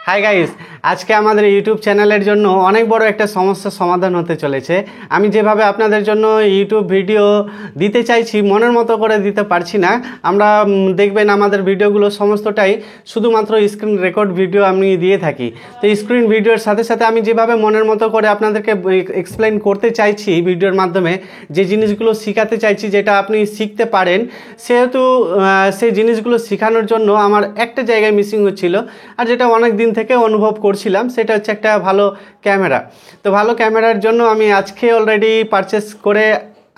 Hi guys, আজকে আমাদের YouTube চ্যানেলের জন্য অনেক বড় একটা সমস্যার সমাধান হতে চলেছে। আমি যেভাবে আপনাদের জন্য ইউটিউব ভিডিও দিতে চাইছি মনের মতো করে দিতে পারছি না। আমরা দেখবেন আমাদের ভিডিওগুলো সমস্তটাই শুধুমাত্র স্ক্রিন রেকর্ড ভিডিও আমি দিয়ে থাকি। তো স্ক্রিন ভিডিওর সাথে সাথে আমি যেভাবে মনের মতো করে আপনাদেরকে এক্সপ্লেন করতে চাইছি ভিডিওর মাধ্যমে, যে জিনিসগুলো শেখাতে চাইছি যেটা আপনি শিখতে পারেন, সেহেতু সেই জিনিসগুলো শেখানোর জন্য আমার একটা জায়গায় মিসিং হচ্ছিল, আর যেটা অনেক দিন থেকে অনুভব করছিলাম, সেটা হচ্ছে একটা ভালো ক্যামেরা। তো ভালো ক্যামেরার জন্য আমি আজকে অলরেডি পারচেস করে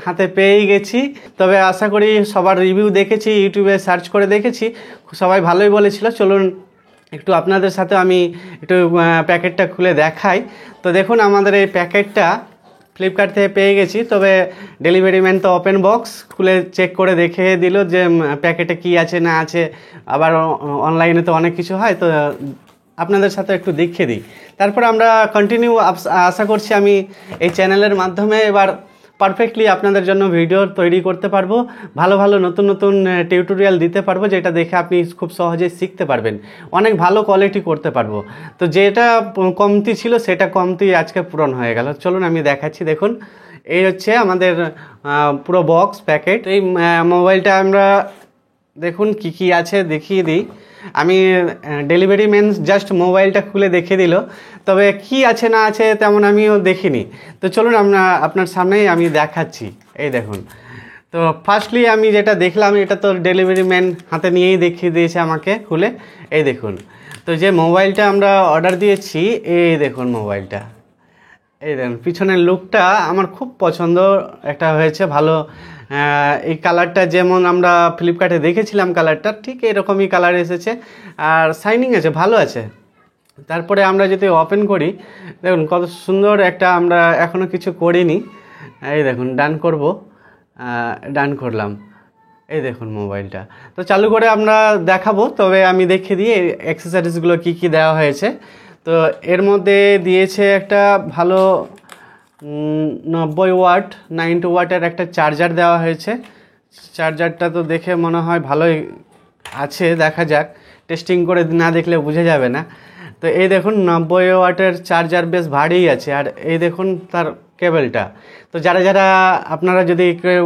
হাতে পেয়েই গেছি। তবে আশা করি সবার রিভিউ দেখেছি, ইউটিউবে সার্চ করে দেখেছি, সবাই ভালোই বলেছিল। চলুন একটু আপনাদের সাথে আমি একটু প্যাকেটটা খুলে দেখাই। তো দেখুন, আমাদের এই প্যাকেটটা ফ্লিপকার্ট থেকে পেয়ে গেছি। তবে ডেলিভারি ম্যান তো ওপেন বক্স খুলে চেক করে দেখে দিল যে প্যাকেটে কি আছে না আছে। আবার অনলাইনে তো অনেক কিছু হয়, তো আপনাদের সাথে একটু দেখিয়ে দিই। তারপর আমরা কন্টিনিউ আশা করছি আমি এই চ্যানেলের মাধ্যমে এবার পারফেক্টলি আপনাদের জন্য ভিডিও তৈরি করতে পারবো, ভালো ভালো নতুন নতুন টিউটোরিয়াল দিতে পারবো, যেটা দেখে আপনি খুব সহজেই শিখতে পারবেন, অনেক ভালো কোয়ালিটি করতে পারবো। তো যেটা কমতি ছিল সেটা কমতি আজকে পূরণ হয়ে গেল। চলুন আমি দেখাচ্ছি। দেখুন, এই হচ্ছে আমাদের পুরো বক্স প্যাকেট। এই মোবাইলটা আমরা দেখুন কি কি আছে দেখিয়ে দিই। আমি ডেলিভারি ম্যান জাস্ট মোবাইলটা খুলে দেখিয়ে দিল, তবে কি আছে না আছে তেমন আমিও দেখিনি। তো চলুন আপনার সামনেই আমি দেখাচ্ছি। এই দেখুন, তো ফার্স্টলি আমি যেটা দেখলাম, এটা তো ডেলিভারি ম্যান হাতে নিয়েই দেখিয়ে দিয়েছে আমাকে খুলে। এই দেখুন, তো যে মোবাইলটা আমরা অর্ডার দিয়েছি, এই দেখুন মোবাইলটা, এই দেখুন পিছনের লুকটা আমার খুব পছন্দ একটা হয়েছে, ভালো। এই কালারটা যেমন আমরা ফ্লিপকার্টে দেখেছিলাম কালারটা, ঠিক এরকমই কালার এসেছে, আর শাইনিং আছে, ভালো আছে। তারপরে আমরা যদি ওপেন করি, দেখুন কত সুন্দর একটা, আমরা এখনও কিছু করিনি। এই দেখুন, ডান করব, ডান করলাম। এই দেখুন মোবাইলটা তো চালু করে আমরা দেখাবো, তবে আমি দেখিয়ে দিই অ্যাক্সেসরিজগুলো কী কী দেওয়া হয়েছে। তো এর মধ্যে দিয়েছে একটা ভালো 90 ওয়াট 90 ওয়াটের একটা চার্জার দেওয়া হয়েছে। চার্জারটা তো দেখে মনে হয় ভালোই আছে, দেখা যাক, টেস্টিং করে না দেখলে বুঝে যাবে না। তো এই দেখুন 90 ওয়াটের চার্জার, বেশ ভারী আছে। আর এই দেখুন তার কেবলটা। তো যারা যারা আপনারা যদি কেউ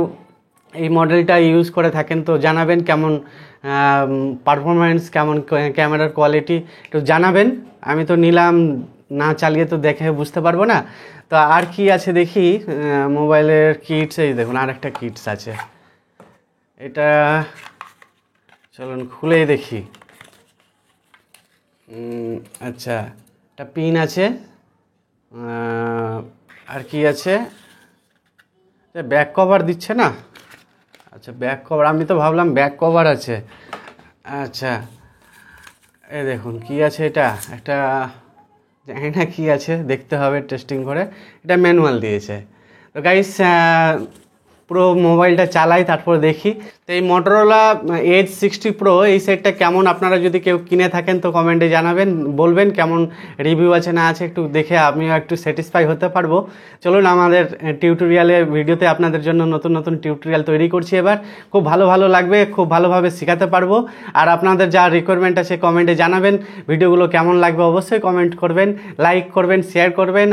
এই মডেলটা ইউজ করে থাকেন তো জানাবেন কেমন পারফরমেন্স, কেমন ক্যামেরার কোয়ালিটি একটু জানাবেন। আমি তো নিলাম, না চালিয়ে তো দেখে বুঝতে পারবো না। তো আর কি আছে দেখি, মোবাইলের কিটস, এই দেখুন আর একটা কিটস আছে। এটা চলুন খুলেই দেখি। আচ্ছা, একটা পিন আছে, আর কি আছে, ব্যাক কভার দিচ্ছে না। আচ্ছা, ব্যাক কভার, আমি তো ভাবলাম ব্যাক কভার আছে। আচ্ছা, এই দেখুন কি আছে, এটা একটা জানি না কি আছে, দেখতে হবে টেস্টিং করে। এটা ম্যানুয়াল দিয়েছে। তো গাইস, পুরো মোবাইলটা চালাই তারপর দেখি। তো এই মোটরোলা এজ 60 প্রো এই সেটটা কেমন, আপনারা যদি কেউ কিনে থাকেন তো কমেন্টে জানাবেন, বলবেন কেমন রিভিউ আছে না আছে, একটু দেখে আমিও একটু স্যাটিসফাই হতে পারবো। চলুন আমাদের টিউটোরিয়ালের ভিডিওতে আপনাদের জন্য নতুন নতুন টিউটোরিয়াল তৈরি করছি এবার, খুব ভালো ভালো লাগবে, খুব ভালোভাবে শেখাতে পারবো। আর আপনাদের যা রিকোয়ারমেন্ট আছে কমেন্টে জানাবেন, ভিডিওগুলো কেমন লাগবে অবশ্যই কমেন্ট করবেন, লাইক করবেন, শেয়ার করবেন।